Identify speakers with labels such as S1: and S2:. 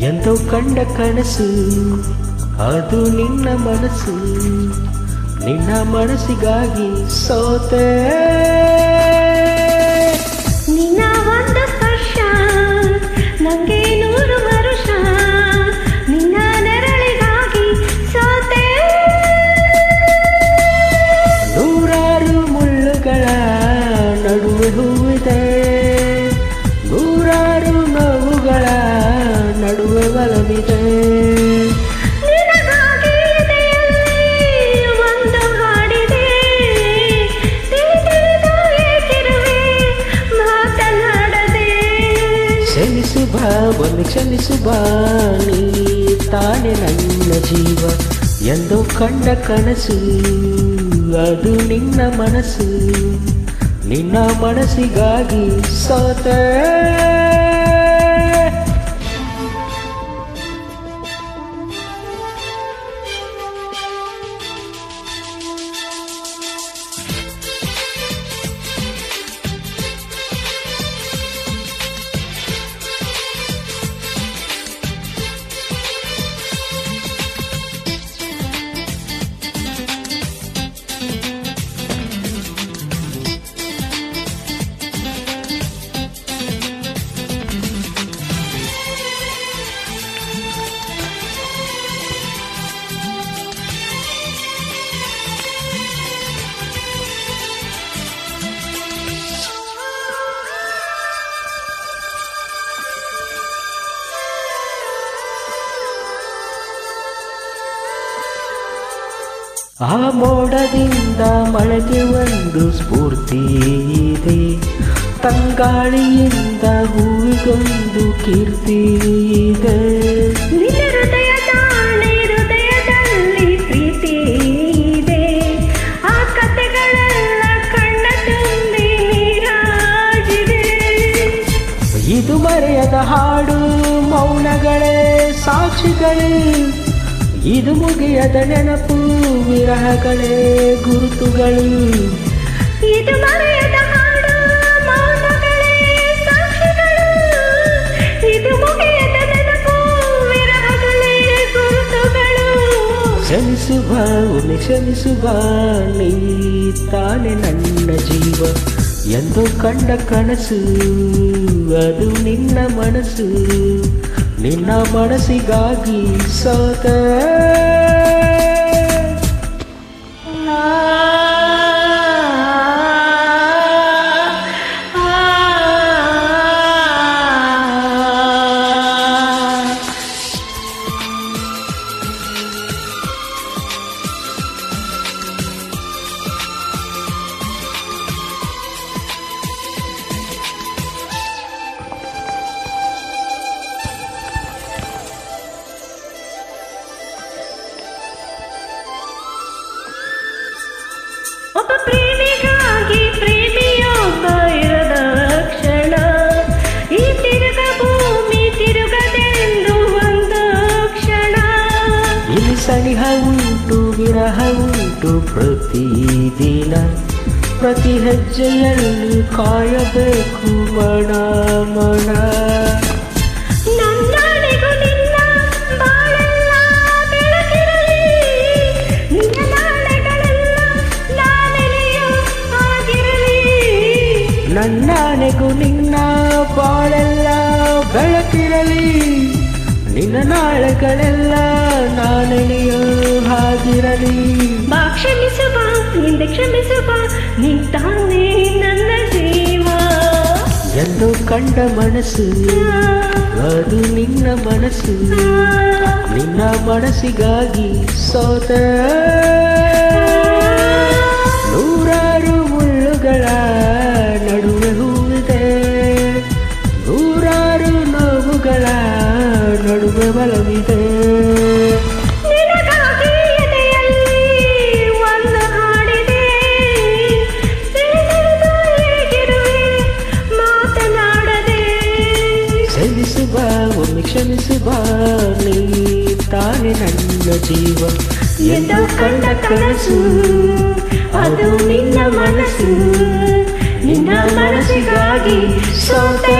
S1: ಎಂದೋ ಕಂಡ ಕನಸು ಅದು ನಿನ್ನ ಮನಸ್ಸು, ನಿನ್ನ ಮನಸ್ಸಿಗಾಗಿ ಸೋತೆ.
S2: ನಿನ್ನ ಒಂದು ಸ್ಪರ್ಶ ನಂಗೆ 100 ವರುಷ, ನಿನ್ನ ನೆರಳಿಗಾಗಿ ಸೋತೆ.
S1: ನೂರಾರು ಮುಳ್ಳುಗಳ ನಡುವೆ ಹೂವಿದೆ, ನೂರಾರು ನೋವುಗಳ ನಡುವೆ ಬಲವಿದೆ.
S2: ನಿನಗಾಗಿ ಎದೆಯಲ್ಲಿ ಒಂದು ಹಾಡಿದೆ, ತಿಳಿದು ಏಕಿರುವೆ ಮಾತನಾಡದೆ.
S1: ಕ್ಷಮಿಸು ಬಾ ಒಂದು ಕ್ಷಮಿಸು ಬಾ, ನೀ ತಾನೆ ನನ್ನ ಜೀವ. ಎಂದೋ ಕಂಡ ಕನಸು ಅದು ನಿನ್ನ ಮನಸ್ಸು, ನಿನ್ನ ಮನಸ್ಸಿಗಾಗಿ ಸೋತೆ. ಆ ಮೋಡದಿಂದ ಮಳೆಗೆ ಒಂದು ಸ್ಫೂರ್ತಿ ಇದೆ, ತಂಗಾಳಿಯಿಂದ ಹೂವಿಗೊಂದು ಕೀರ್ತಿ ಇದೆ.
S2: ನಿನ್ನ ಹೃದಯ ತಾಳೆ ಹೃದಯದಲ್ಲಿ ಪ್ರೀತಿ ಇದೆ, ಆ ಕಥೆಗಳೆಲ್ಲ ಕಣ್ಣ ತುಂಬಿ ನೀರಾಜಿದೆ.
S1: ಇದು ಮರೆಯದ ಹಾಡು, ಮೌನಗಳೇ ಸಾಕ್ಷಿಗಳೇ, ಇದು ಮುಗಿಯದ ನೆನಪು, ವಿರಹಗಳೇ ಗುರುತುಗಳು.
S2: ಇದು ಮರೆಯದ ಹಾಡು, ಮೌನಗಳೇ ಸಾಕ್ಷಿಗಳು, ಇದು ಮುಗಿಯದ ನೆನಪು, ವಿರಹಗಳೇ ಗುರುತುಗಳು.
S1: ಕ್ಷಮಿಸು ಬಾ ಒಮ್ಮೆ ಕ್ಷಮಿಸು ಬಾ, ನೀ ತಾನೆ ನನ್ನ ಜೀವ. ಎಂದೋ ಕಂಡ ಕನಸು ಅದು ನಿನ್ನ ಮನಸ್ಸು, ನಿನ್ನ ಮನಸ್ಸಿಗಾಗಿ ಸೋತೆ.
S2: ಒಬ್ಬ ಪ್ರೇಮಿಗಾಗಿ ಪ್ರೇಮಿಯೊಬ್ಬ ಇರದ ಕ್ಷಣ, ಈ ತಿರುಗ ಭೂಮಿ ತಿರುಗದೆಂದು ಒಂದು ಕ್ಷಣ.
S1: ಇಲ್ಲಿ ಸನಿಹ ಉಂಟು ವಿರಹ ಉಂಟು ಪ್ರತಿದಿನ, ಪ್ರತಿ ಹೆಜ್ಜೆಯಲ್ಲಿ ಕಾಯಬೇಕು ಮನ ಮನ.
S2: ನನ್ನಾಣೆಗೂ ನಿನ್ನ ಬಾಳೆಲ್ಲ ಬೆಳಕಿರಲಿ, ನಿನ್ನ ನಾಳೆಗಳೆಲ್ಲ ನಾನೆಲೆಯೋ ಆಗಿರಲಿ.
S1: ನನ್ನಾಣೆಗೂ ನಿನ್ನ ಬಾಳೆಲ್ಲ ಬೆಳಕಿರಲಿ, ನಿನ್ನ ನಾಳೆಗಳೆಲ್ಲ ನಾನೆಲೆಯೋ ಹಾಗಿರಲಿ.
S2: ಬಾ ಕ್ಷಮಿಸು ಬಾ, ನಿಂದೆ ಕ್ಷಮಿಸು ಬಾ, ನೀ ತಾನೇ ನನ್ನ ಜೀವ.
S1: ಎಂದು ಕಂಡ ಮನಸ್ಸು ಅದು ನಿನ್ನ ಮನಸ್ಸು, ನಿನ್ನ ಮನಸ್ಸಿಗಾಗಿ ಸೋತೆ. ನೂರಾರು ಮುಳ್ಳುಗಳ ನಡುವೆ ಹೂವಿದೆ, ನೂರಾರು ನೋವುಗಳ ನಡುವೆ ಬಲವಿದೆ.
S2: ನಿನಗಾಗಿ ಎದೆಯಲ್ಲಿ ಒಂದು ಹಾಡಿದೆ, ತಿಳಿದು ಹೇಗಿರುವೆ ಮಾತನಾಡದೆ.
S1: ಕ್ಷಮಿಸು ಬಾ ಒಮ್ಮೆ ಕ್ಷಮಿಸು ಬಾ, ನೀ ತಾನೆ ನನ್ನ ಜೀವ.
S2: ಎಂದೋ ಕಂಡ ಕನಸು ಅದು ನಿನ್ನ ಮನಸ್ಸು, ನಿನ್ನ ಮನಸ್ಸಿಗಾಗಿ ಸೋತೆ